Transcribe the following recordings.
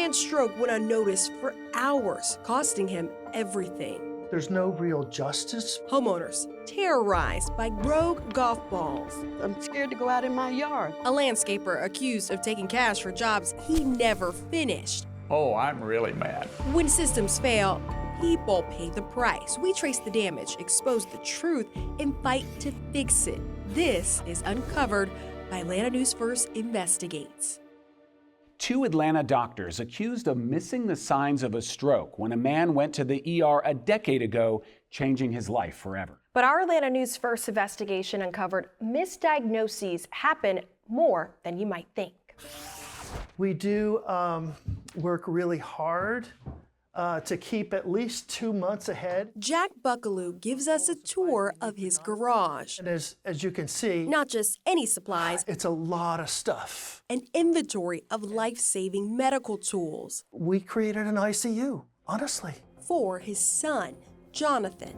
man's stroke went unnoticed for hours, costing him everything. There's no real justice. Homeowners terrorized by rogue golf balls. I'm scared to go out in my yard. A landscaper accused of taking cash for jobs he never finished. Oh, I'm really mad. When systems fail, people pay the price. We trace the damage, expose the truth, and fight to fix it. This is Uncovered by Atlanta News First Investigates. 2 Atlanta doctors accused of missing the signs of a stroke when a man went to the ER a decade ago, changing his life forever. But our Atlanta News First investigation uncovered misdiagnoses happen more than you might think. We do work really hard to keep at least 2 months ahead. Jack Buckaloo gives us a tour of his garage. And as you can see, Not just any supplies, it's a lot of stuff. an inventory of life-saving medical tools We created an ICU, honestly. for his son, Jonathan.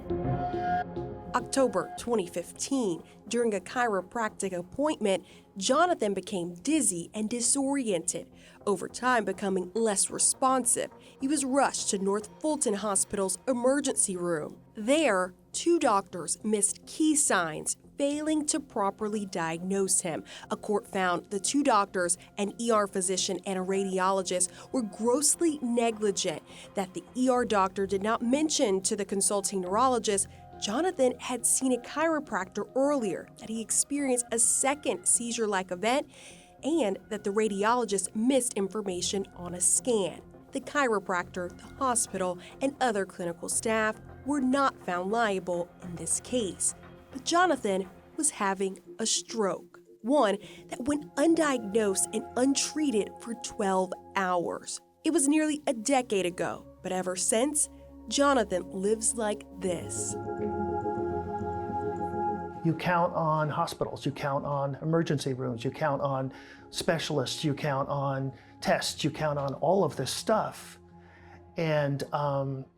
October 2015, during a chiropractic appointment, Jonathan became dizzy and disoriented, over time becoming less responsive. He was rushed to North Fulton Hospital's emergency room. There, 2 doctors missed key signs, failing to properly diagnose him. A court found the 2 doctors, an ER physician and a radiologist, were grossly negligent. That the ER doctor did not mention to the consulting neurologist Jonathan had seen a chiropractor earlier, that he experienced a second seizure-like event, and that the radiologist missed information on a scan. The chiropractor, the hospital, and other clinical staff were not found liable in this case. But Jonathan was having a stroke, one that went undiagnosed and untreated for 12 hours. It was nearly a decade ago, but ever since, Jonathan lives like this. You count on hospitals, you count on emergency rooms, you count on specialists, you count on tests, you count on all of this stuff. And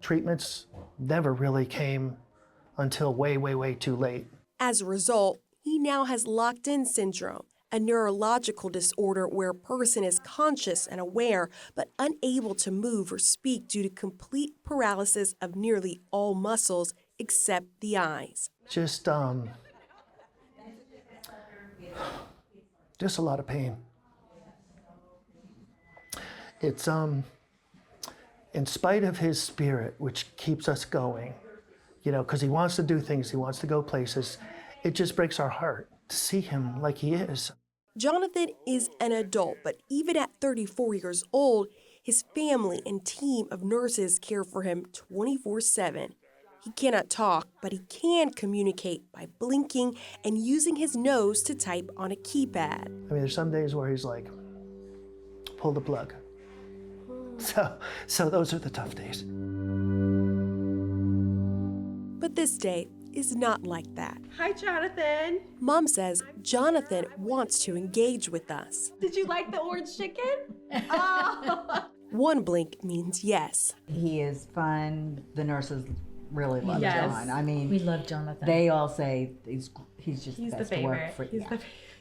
treatments never really came until way, way, way too late. As a result, he now has locked-in syndrome, a neurological disorder where a person is conscious and aware but unable to move or speak due to complete paralysis of nearly all muscles except the eyes. Just a lot of pain. It's in spite of his spirit, which keeps us going, because he wants to do things, he wants to go places. It just breaks our heart to see him like he is. Jonathan is an adult, but even at 34 years old, his family and team of nurses care for him 24/7. He cannot talk, but he can communicate by blinking and using his nose to type on a keypad. I mean, there's some days where he's like, pull the plug. So those are the tough days. But this day is not like that. Hi, Jonathan. Mom says Jonathan wants to engage with us. Did you like the orange chicken? Oh. One blink means yes. He is fun. The nurses really love John. I mean, we love Jonathan. They all say he's just He's the the best to work favorite. for. He's the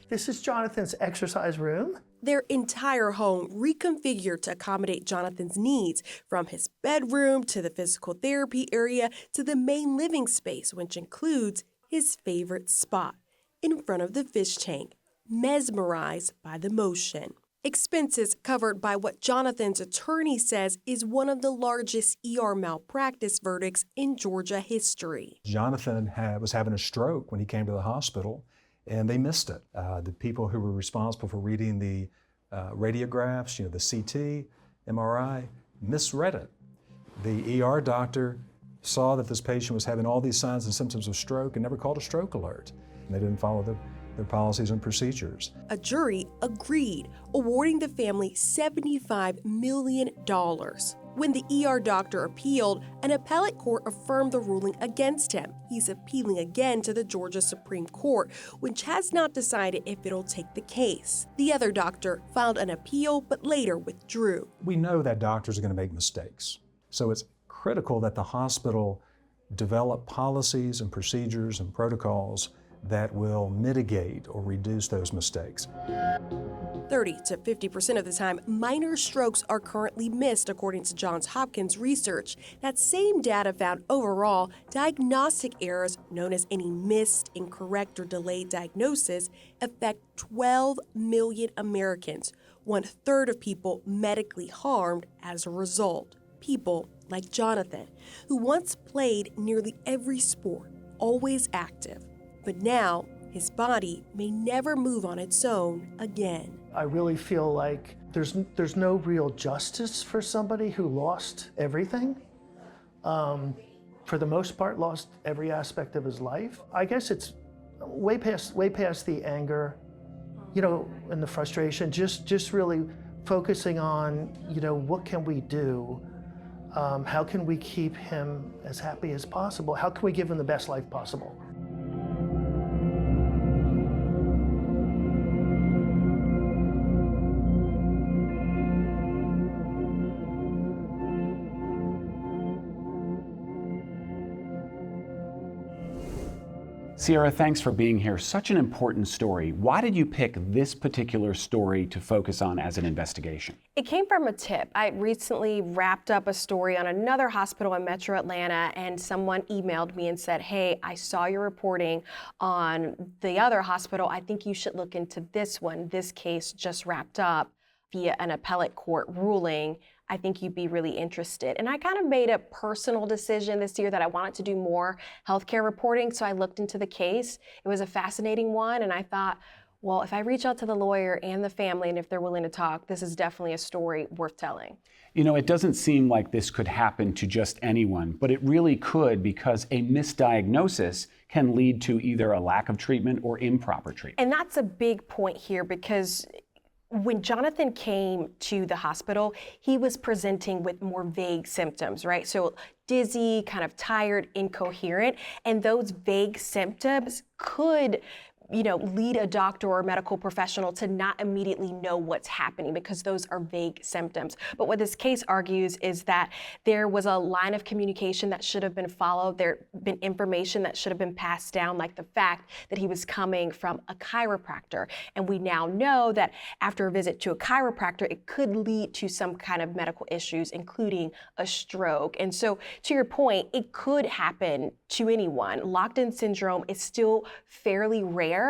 This is Jonathan's exercise room. Their entire home reconfigured to accommodate Jonathan's needs, from his bedroom to the physical therapy area to the main living space, which includes his favorite spot, in front of the fish tank, mesmerized by the motion. Expenses covered by what Jonathan's attorney says is one of the largest ER malpractice verdicts in Georgia history. Jonathan was having a stroke when he came to the hospital, and they missed it. The people who were responsible for reading the radiographs, the CT, MRI, misread it. The ER doctor saw that this patient was having all these signs and symptoms of stroke and never called a stroke alert. And they didn't follow their policies and procedures. A jury agreed, awarding the family $75 million. When the ER doctor appealed, an appellate court affirmed the ruling against him. He's appealing again to the Georgia Supreme Court, which has not decided if it'll take the case. The other doctor filed an appeal, but later withdrew. We know that doctors are going to make mistakes. So it's critical that the hospital develop policies and procedures and protocols that will mitigate or reduce those mistakes. 30 to 50% of the time, minor strokes are currently missed, according to Johns Hopkins research. That same data found overall diagnostic errors, known as any missed, incorrect, or delayed diagnosis, affect 12 million Americans, 1/3 of people medically harmed as a result. People like Jonathan, who once played nearly every sport, always active, but now his body may never move on its own again. I really feel like there's no real justice for somebody who lost everything. For the most part, lost every aspect of his life. I guess it's way past the anger, and the frustration. Just really focusing on, what can we do? How can we keep him as happy as possible? How can we give him the best life possible? Sierra, thanks for being here. Such an important story. Why did you pick this particular story to focus on as an investigation? It came from a tip. I recently wrapped up a story on another hospital in Metro Atlanta, and someone emailed me and said, hey, I saw your reporting on the other hospital. I think you should look into this one. This case just wrapped up via an appellate court ruling. I think you'd be really interested. And I kind of made a personal decision this year that I wanted to do more healthcare reporting, so I looked into the case. It was a fascinating one, and I thought, well, if I reach out to the lawyer and the family, and if they're willing to talk, this is definitely a story worth telling. It doesn't seem like this could happen to just anyone, but it really could, because a misdiagnosis can lead to either a lack of treatment or improper treatment. And that's a big point here, because when Jonathan came to the hospital, he was presenting with more vague symptoms, right? So dizzy, kind of tired, incoherent, and those vague symptoms could lead a doctor or a medical professional to not immediately know what's happening, because those are vague symptoms. But what this case argues is that there was a line of communication that should have been followed. There been information that should have been passed down, like the fact that he was coming from a chiropractor. And we now know that after a visit to a chiropractor, it could lead to some kind of medical issues, including a stroke. And so, to your point, it could happen to anyone. Locked-in syndrome is still fairly rare,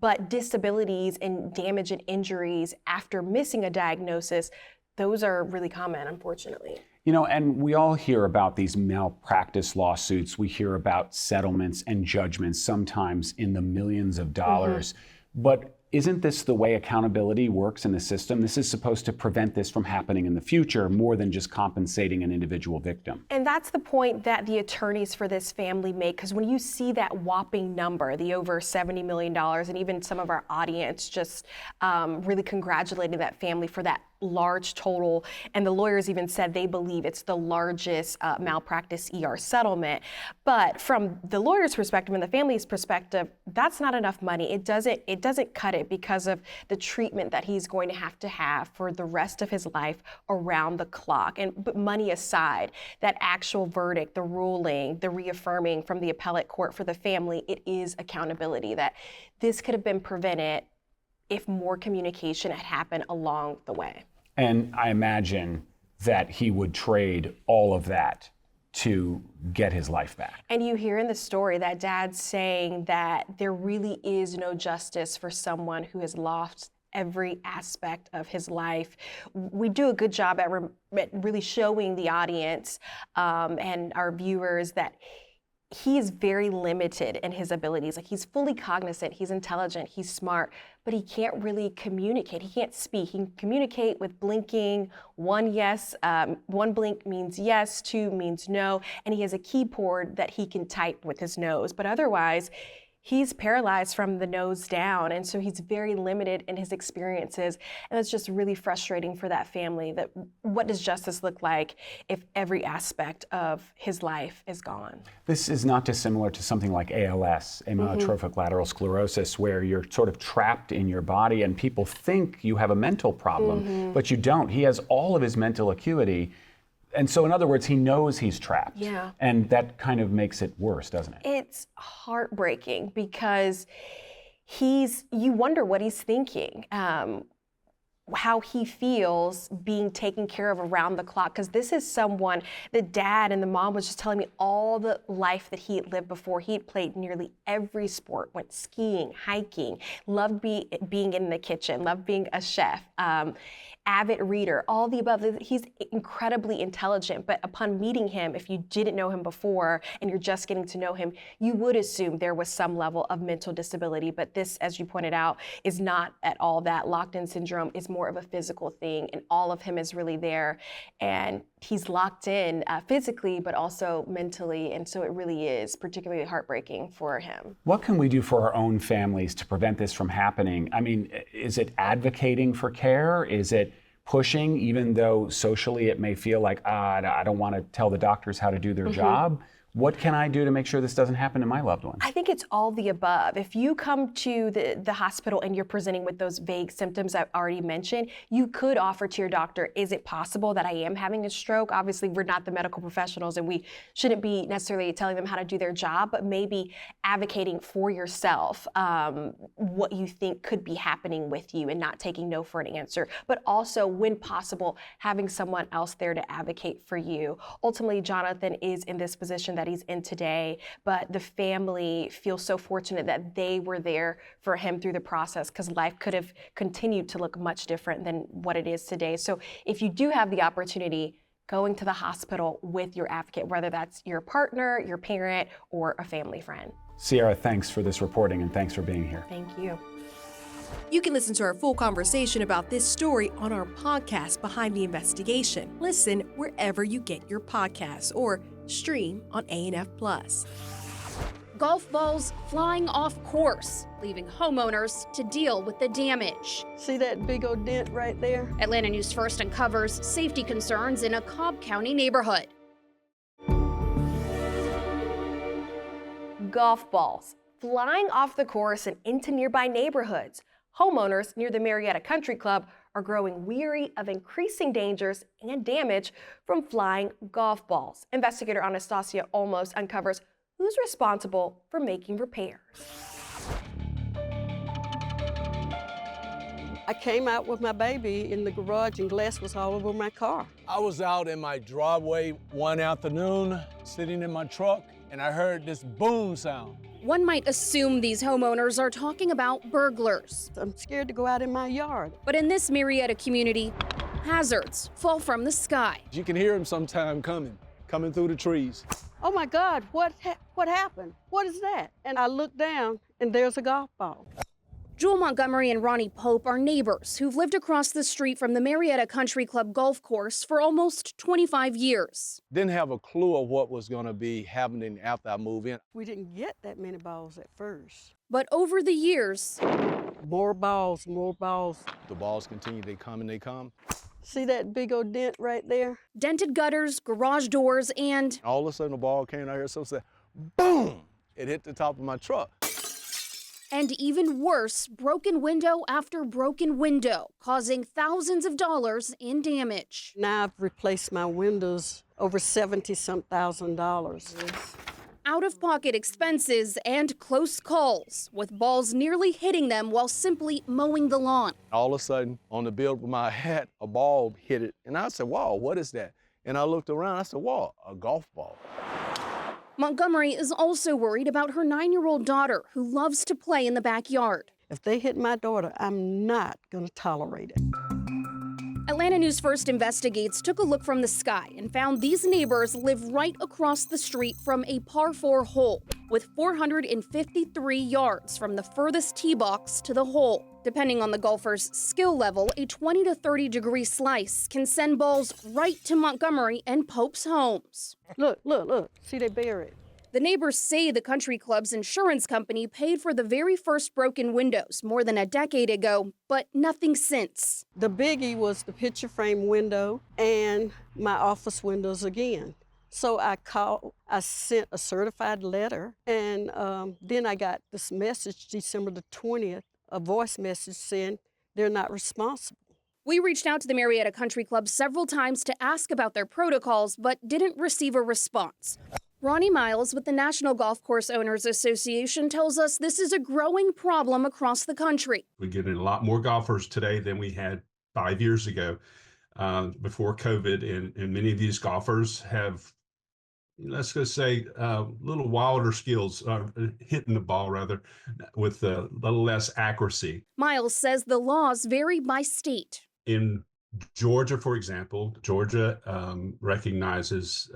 but disabilities and damage and injuries after missing a diagnosis, those are really common, unfortunately. And we all hear about these malpractice lawsuits. We hear about settlements and judgments, sometimes in the millions of dollars. But isn't this the way accountability works in the system? This is supposed to prevent this from happening in the future, more than just compensating an individual victim. And that's the point that the attorneys for this family make, because when you see that whopping number, the over $70 million, and even some of our audience just really congratulating that family for that large total, and the lawyers even said they believe it's the largest malpractice ER settlement. But from the lawyer's perspective and the family's perspective, that's not enough money. It doesn't cut it, because of the treatment that he's going to have for the rest of his life around the clock. But money aside, that actual verdict, the ruling, the reaffirming from the appellate court for the family, it is accountability, that this could have been prevented if more communication had happened along the way. And I imagine that he would trade all of that to get his life back. And you hear in the story that dad's saying that there really is no justice for someone who has lost every aspect of his life. We do a good job at really showing the audience and our viewers that he is very limited in his abilities. Like, he's fully cognizant, he's intelligent, he's smart, but he can't really communicate. He can't speak. He can communicate with blinking. One blink means yes, two means no, and he has a keyboard that he can type with his nose. But otherwise, he's paralyzed from the nose down, and so he's very limited in his experiences, and it's just really frustrating for that family. That what does justice look like if every aspect of his life is gone? This is not dissimilar to something like ALS, amyotrophic lateral sclerosis, where you're sort of trapped in your body and people think you have a mental problem, but you don't. He has all of his mental acuity And so in other words, he knows he's trapped. Yeah. And that kind of makes it worse, doesn't it? It's heartbreaking because you wonder what he's thinking. How he feels being taken care of around the clock, because this is someone, the dad and the mom was just telling me all the life that he had lived before. He had played nearly every sport, went skiing, hiking, loved being in the kitchen, loved being a chef, avid reader, all the above. He's incredibly intelligent, but upon meeting him, if you didn't know him before and you're just getting to know him, you would assume there was some level of mental disability. But this, as you pointed out, is not at all that. Locked-in syndrome is more of a physical thing, and all of him is really there. And he's locked in physically, but also mentally. And so it really is particularly heartbreaking for him. What can we do for our own families to prevent this from happening? I mean, is it advocating for care? Is it pushing, even though socially it may feel like, I don't want to tell the doctors how to do their job? What can I do to make sure this doesn't happen to my loved one? I think it's all the above. If you come to the hospital and you're presenting with those vague symptoms I've already mentioned, you could offer to your doctor, is it possible that I am having a stroke? Obviously, we're not the medical professionals and we shouldn't be necessarily telling them how to do their job, but maybe advocating for yourself what you think could be happening with you and not taking no for an answer. But also, when possible, having someone else there to advocate for you. Ultimately, Jonathan is in this position that he's in today, but the family feels so fortunate that they were there for him through the process, because life could have continued to look much different than what it is today. So if you do have the opportunity, going to the hospital with your advocate, whether that's your partner, your parent, or a family friend. Sierra, thanks for this reporting and thanks for being here. Thank you. You can listen to our full conversation about this story on our podcast, Behind the Investigation. Listen wherever you get your podcasts or stream on ANF Plus. Golf balls flying off course, leaving homeowners to deal with the damage. See that big old dent right there? Atlanta News First uncovers safety concerns in a Cobb County neighborhood. Golf balls flying off the course and into nearby neighborhoods. Homeowners near the Marietta Country Club are growing weary of increasing dangers and damage from flying golf balls. Investigator Anastasia almost uncovers who's responsible for making repairs. I came out with my baby in the garage and glass was all over my car. I was out in my driveway one afternoon, sitting in my truck, and I heard this boom sound. One might assume these homeowners are talking about burglars. I'm scared to go out in my yard. But in this Marietta community, hazards fall from the sky. You can hear them sometime coming through the trees. Oh my God, what happened? What is that? And I look down and there's a golf ball. Jewel Montgomery and Ronnie Pope are neighbors who've lived across the street from the Marietta Country Club golf course for almost 25 years. Didn't have a clue of what was gonna be happening after I moved in. We didn't get that many balls at first. But over the years, more balls, more balls. The balls continue, they come and they come. See that big old dent right there? Dented gutters, garage doors, and All of a sudden the ball came out here, so said, boom! It hit the top of my truck. And even worse, broken window after broken window, causing thousands of dollars in damage. Now I've replaced my windows over $70-some thousand. Out-of-pocket expenses and close calls, with balls nearly hitting them while simply mowing the lawn. All of a sudden, on the bill with my hat, a ball hit it. And I said, wow, what is that? And I looked around, I said, wow, a golf ball. Montgomery is also worried about her 9-year-old daughter, who loves to play in the backyard. If they hit my daughter, I'm not going to tolerate it. Atlanta News First Investigates took a look from the sky and found these neighbors live right across the street from a par 4 hole, with 453 yards from the furthest tee box to the hole. Depending on the golfer's skill level, a 20 to 30 degree slice can send balls right to Montgomery and Pope's homes. Look, look, look. See, they bury it. The neighbors say the country club's insurance company paid for the very first broken windows more than a decade ago, but nothing since. The biggie was the picture frame window and my office windows again. So I sent a certified letter, and then I got this message December the 20th, a voice message saying they're not responsible. We reached out to the Marietta Country Club several times to ask about their protocols, but didn't receive a response. Ronnie Miles with the National Golf Course Owners Association tells us this is a growing problem across the country. We're getting a lot more golfers today than we had 5 years ago before COVID, and many of these golfers have, let's just say, little wilder skills, hitting the ball rather, with a little less accuracy. Miles says the laws vary by state. In Georgia, for example, Georgia recognizes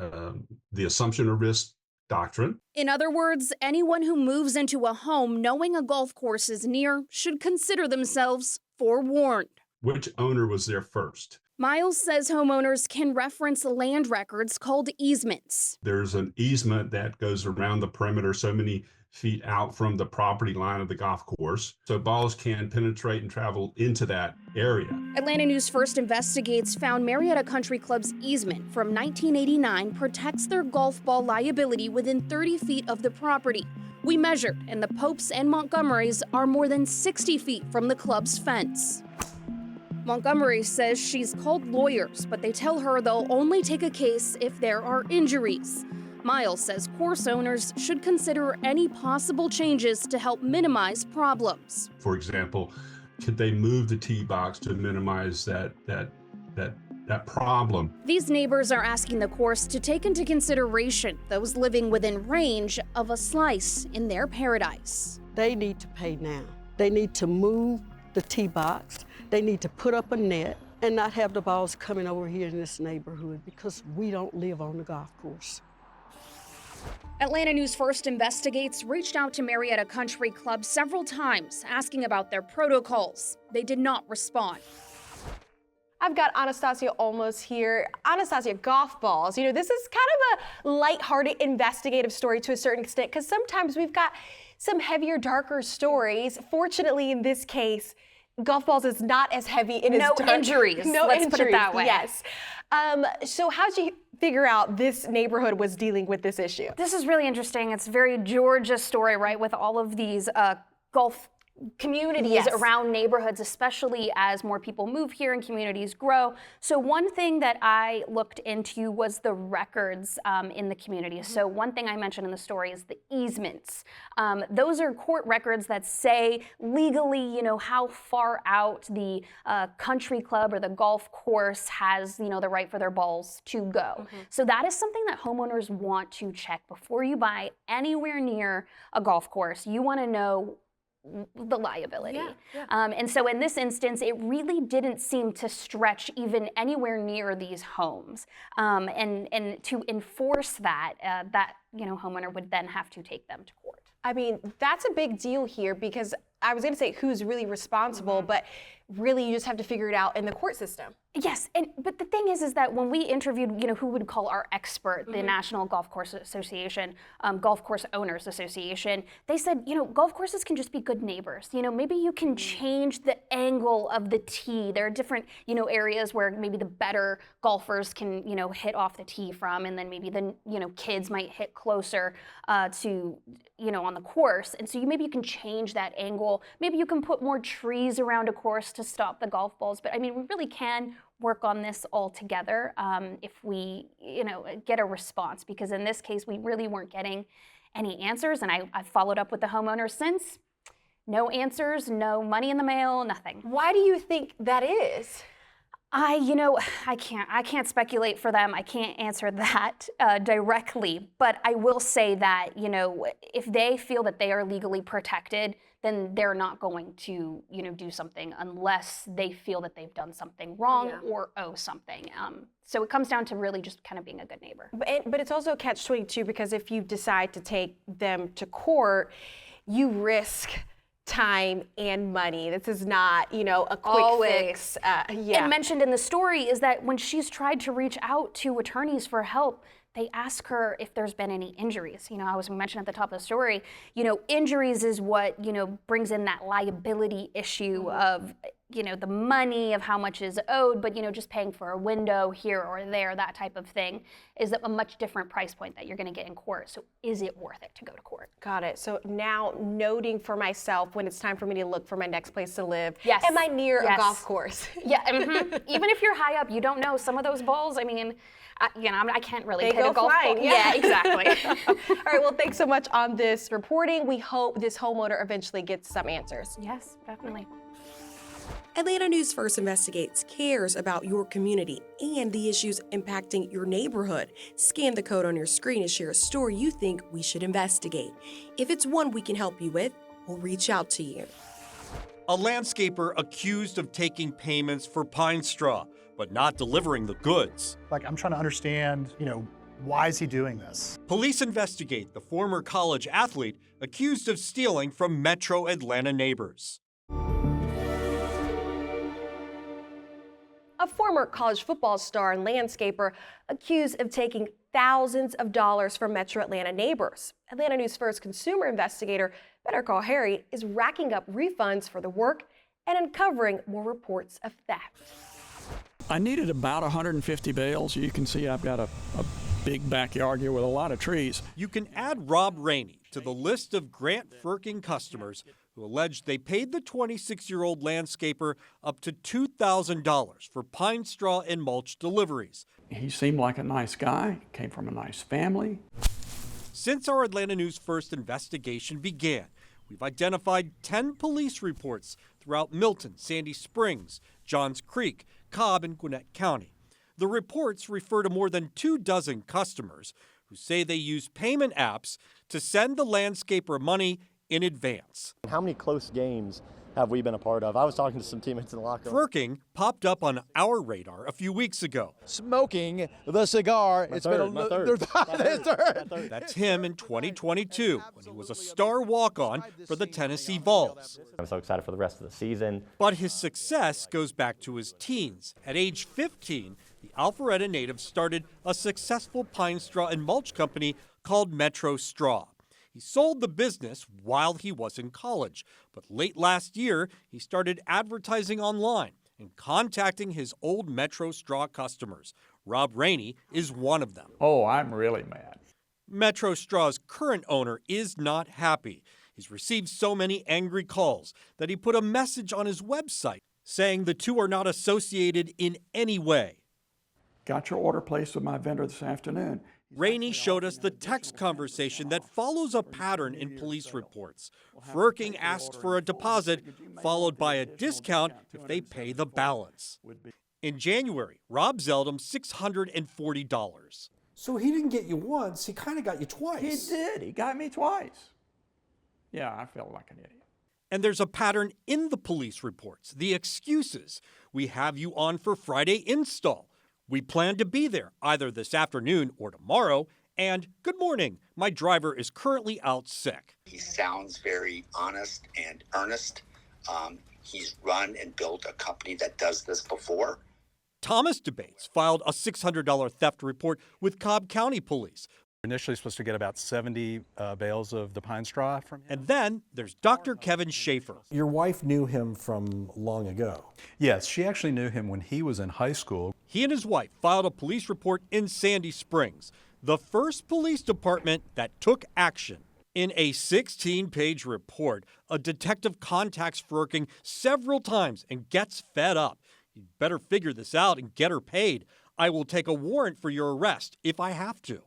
the assumption of risk doctrine. In other words, anyone who moves into a home knowing a golf course is near should consider themselves forewarned. Which owner was there first? Miles says homeowners can reference land records called easements. There's an easement that goes around the perimeter so many feet out from the property line of the golf course, so balls can penetrate and travel into that area. Atlanta News First Investigates found Marietta Country Club's easement from 1989 protects their golf ball liability within 30 feet of the property. We measured, and the Popes and Montgomerys are more than 60 feet from the club's fence. Montgomery says she's called lawyers, but they tell her they'll only take a case if there are injuries. Miles says course owners should consider any possible changes to help minimize problems. For example, could they move the tee box to minimize that problem? These neighbors are asking the course to take into consideration those living within range of a slice in their paradise. They need to pay now. They need to move the tee box. They need to put up a net and not have the balls coming over here in this neighborhood because we don't live on the golf course. Atlanta News First Investigates reached out to Marietta Country Club several times asking about their protocols. They did not respond. I've got Anastasia almost here. Anastasia, golf balls. You know, this is kind of a lighthearted investigative story to a certain extent because sometimes we've got some heavier, darker stories. Fortunately, in this case, golf balls is not as heavy and No as dark. injuries. Let's put it that way. Yes. So how'd you figure out this neighborhood was dealing with this issue? This is really interesting. It's very Georgia story, right, with all of these golf communities around neighborhoods, especially as more people move here and communities grow. So one thing that I looked into was the records in the community. So one thing I mentioned in the story is the easements. Those are court records that say legally, you know, how far out the country club or the golf course has, you know, the right for their balls to go. So that is something that homeowners want to check before you buy anywhere near a golf course. You want to know the liability. And so in this instance, it really didn't seem to stretch even anywhere near these homes. And to enforce that, you know, homeowner would then have to take them to court. I mean, that's a big deal here because I was going to say who's really responsible, but really you just have to figure it out in the court system. Yes, but the thing is that when we interviewed, you know, who would call our expert, the National Golf Course Association, Golf Course Owners Association, they said, you know, golf courses can just be good neighbors. You know, maybe you can change the angle of the tee. There are different, you know, areas where maybe the better golfers can, you know, hit off the tee from, and then maybe the, you know, kids might hit closer to, you know, on the course. And so maybe you can change that angle. Maybe you can put more trees around a course to stop the golf balls. But I mean, we really can work on this all together if we, you know, get a response, because in this case, we really weren't getting any answers. And I've followed up with the homeowners since. No answers, no money in the mail, nothing. Why do you think that is? You know, I can't speculate for them. I can't answer that directly, but I will say that, you know, if they feel that they are legally protected, then they're not going to, you know, do something unless they feel that they've done something wrong or owe something. So it comes down to really just kind of being a good neighbor. But it's also catch-22 because if you decide to take them to court, you risk time and money. This is not, you know, a quick fix. And mentioned in the story is that when she's tried to reach out to attorneys for help, they ask her if there's been any injuries. You know, as we mentioned at the top of the story, you know, injuries is what, you know, brings in that liability issue of the money of how much is owed, but, just paying for a window here or there, that type of thing, is a much different price point that you're going to get in court. So is it worth it to go to court? Got it. So now noting for myself when it's time for me to look for my next place to live. Yes. Am I near Yes. a golf course? Yeah. Even if you're high up, you don't know. Some of those balls, I can't really They hit go a golf flying, ball. yeah. Yeah, exactly. All right, well, thanks so much on this reporting. We hope this homeowner eventually gets some answers. Yes, definitely. Atlanta News First Investigates cares about your community and the issues impacting your neighborhood. Scan the code on your screen and share a story you think we should investigate. If it's one we can help you with, we'll reach out to you. A landscaper accused of taking payments for pine straw, but not delivering the goods. I'm trying to understand, why is he doing this? Police investigate the former college athlete accused of stealing from Metro Atlanta neighbors. A former college football star and landscaper accused of taking thousands of dollars from Metro Atlanta neighbors. Atlanta News First consumer investigator Better Call Harry is racking up refunds for the work and uncovering more reports of theft. I needed about 150 bales. You can see I've got a big backyard here with a lot of trees. You can add Rob Rainey to the list of Grant Frerking customers who alleged they paid the 26-year-old landscaper up to $2,000 for pine straw and mulch deliveries. He seemed like a nice guy, came from a nice family. Since our Atlanta News First investigation began, we've identified 10 police reports throughout Milton, Sandy Springs, Johns Creek, Cobb, and Gwinnett County. The reports refer to more than 24 customers who say they use payment apps to send the landscaper money in advance. How many close games have we been a part of? I was talking to some teammates in the locker room. Frerking popped up on our radar a few weeks ago. Smoking the cigar. It's been a third. That's him in 2022 when he was a star walk-on for the Tennessee Vols. I'm so excited for the rest of the season. But his success goes back to his teens. At age 15, the Alpharetta native started a successful pine straw and mulch company called Metro Straw. He sold the business while he was in college, but late last year, he started advertising online and contacting his old Metro Straw customers. Rob Rainey is one of them. Oh, I'm really mad. Metro Straw's current owner is not happy. He's received so many angry calls that he put a message on his website saying the two are not associated in any way. Got your order placed with my vendor this afternoon. Rainey showed us the text conversation that follows a pattern in police reports. Frerking asks for a deposit, followed by a discount if they pay the balance. In January, Rob zelled him $640. So he didn't get you once, he kind of got you twice. He did. He got me twice. Yeah, I felt like an idiot. And there's a pattern in the police reports, the excuses. We have you on for Friday install. We plan to be there either this afternoon or tomorrow. And good morning, my driver is currently out sick. He sounds very honest and earnest. He's run and built a company that does this before. Thomas Debates filed a $600 theft report with Cobb County Police. We're initially supposed to get about 70 bales of the pine straw from him. And then there's Dr. Kevin Schaefer. Your wife knew him from long ago. Yes, she actually knew him when he was in high school. He and his wife filed a police report in Sandy Springs, the first police department that took action. In a 16-page report, a detective contacts Frerking several times and gets fed up. You'd better figure this out and get her paid. I will take a warrant for your arrest if I have to.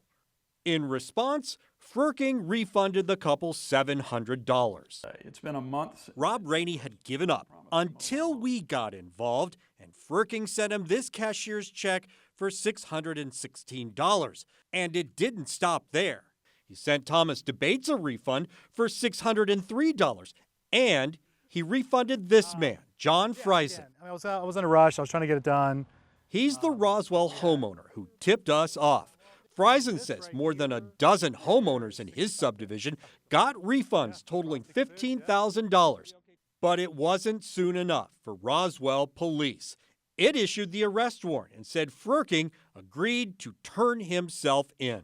In response, Frerking refunded the couple $700. It's been a month. Rob Rainey had given up until we got involved, and Frerking sent him this cashier's check for $616. And it didn't stop there. He sent Thomas Debates a refund for $603, and he refunded this man, John Friesen. I was in a rush. I was trying to get it done. He's the Roswell homeowner who tipped us off. Friesen says more than a dozen homeowners in his subdivision got refunds totaling $15,000. But it wasn't soon enough for Roswell police. It issued the arrest warrant and said Frerking agreed to turn himself in.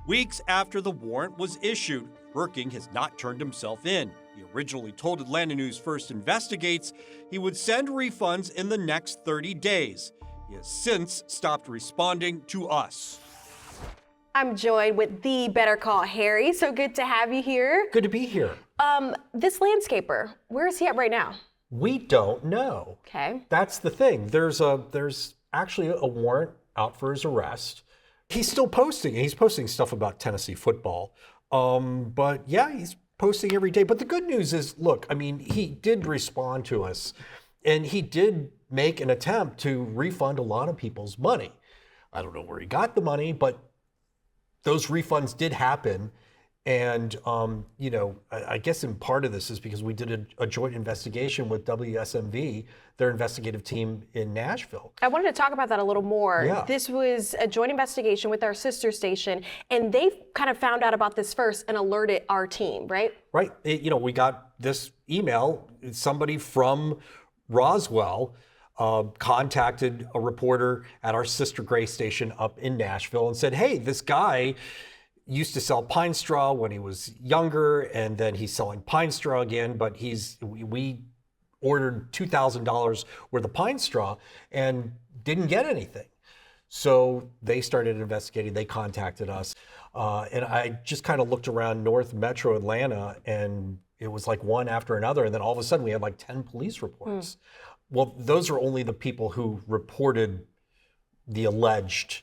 Weeks after the warrant was issued, Frerking has not turned himself in. He originally told Atlanta News First Investigates he would send refunds in the next 30 days. He has since stopped responding to us. I'm joined with the Better Call Harry. So good to have you here. Good to be here. This landscaper, where is he at right now? We don't know. Okay. That's the thing. There's actually a warrant out for his arrest. He's still posting. He's posting stuff about Tennessee football. But yeah, he's posting every day. But the good news is, look, I mean, he did respond to us, and he did make an attempt to refund a lot of people's money. I don't know where he got the money, but those refunds did happen. And, you know, I guess in part of this is because we did a joint investigation with WSMV, their investigative team in Nashville. I wanted to talk about that a little more. Yeah. This was a joint investigation with our sister station, and they kind of found out about this first and alerted our team, right? Right. You know, we got this email. Somebody from Roswell contacted a reporter at our sister Gray station up in Nashville and said, hey, this guy used to sell pine straw when he was younger, and then he's selling pine straw again, but we ordered $2,000 worth of pine straw and didn't get anything. So they started investigating, they contacted us, and I just kind of looked around North Metro Atlanta, and it was like one after another, and then all of a sudden we had like 10 police reports. Well, those are only the people who reported the alleged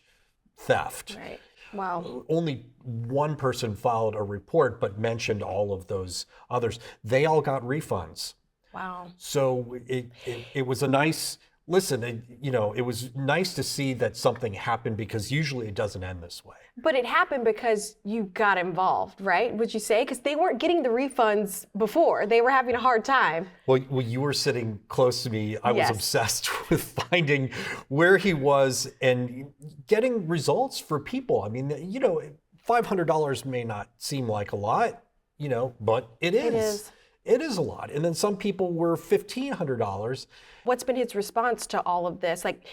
theft. Right. Wow. Only one person filed a report but mentioned all of those others. They all got refunds. Wow. So it was a nice, listen, you know, it was nice to see that something happened, because usually it doesn't end this way. But it happened because you got involved, right? Would you say? Because they weren't getting the refunds before. They were having a hard time. Well, you were sitting close to me. I was Yes. obsessed with finding where he was and getting results for people. I mean, you know, $500 may not seem like a lot, you know, but it is. It is. It is a lot. And then some people were $1,500. What's been his response to all of this? Like,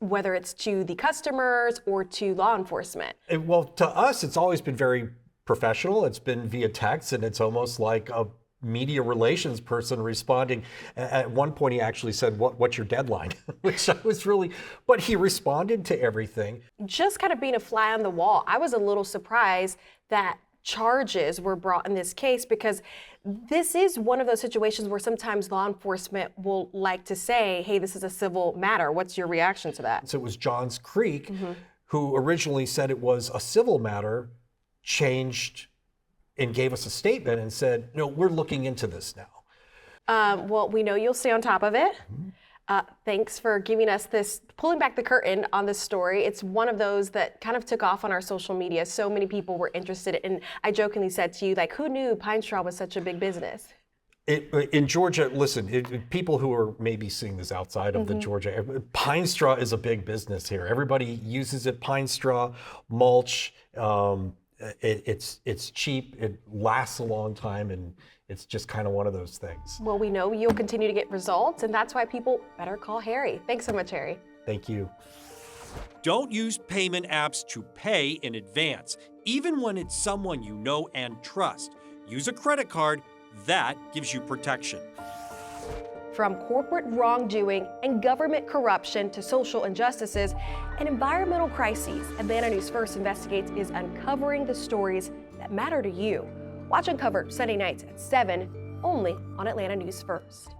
whether it's to the customers or to law enforcement? Well, to us, it's always been very professional. It's been via text, and it's almost like a media relations person responding. At one point, he actually said, what's your deadline? Which I was really, but he responded to everything. Just kind of being a fly on the wall, I was a little surprised that charges were brought in this case, because this is one of those situations where sometimes law enforcement will like to say, hey, this is a civil matter. What's your reaction to that? So it was Johns Creek, who originally said it was a civil matter, changed and gave us a statement and said, no, we're looking into this now. Well, we know you'll stay on top of it. Thanks for giving us this, pulling back the curtain on this story. It's one of those that kind of took off on our social media. So many people were interested, and I jokingly said to you, like, who knew pine straw was such a big business? In Georgia, listen, people who are maybe seeing this outside of the Georgia, pine straw is a big business here. Everybody uses it. Pine straw, mulch, it's cheap, it lasts a long time, and it's just kind of one of those things. Well, we know you'll continue to get results, and that's why people better call Harry. Thanks so much, Harry. Thank you. Don't use payment apps to pay in advance, even when it's someone you know and trust. Use a credit card. That gives you protection. From corporate wrongdoing and government corruption to social injustices and environmental crises, Atlanta News First Investigates is uncovering the stories that matter to you. Watch Uncovered Sunday nights at 7, only on Atlanta News First.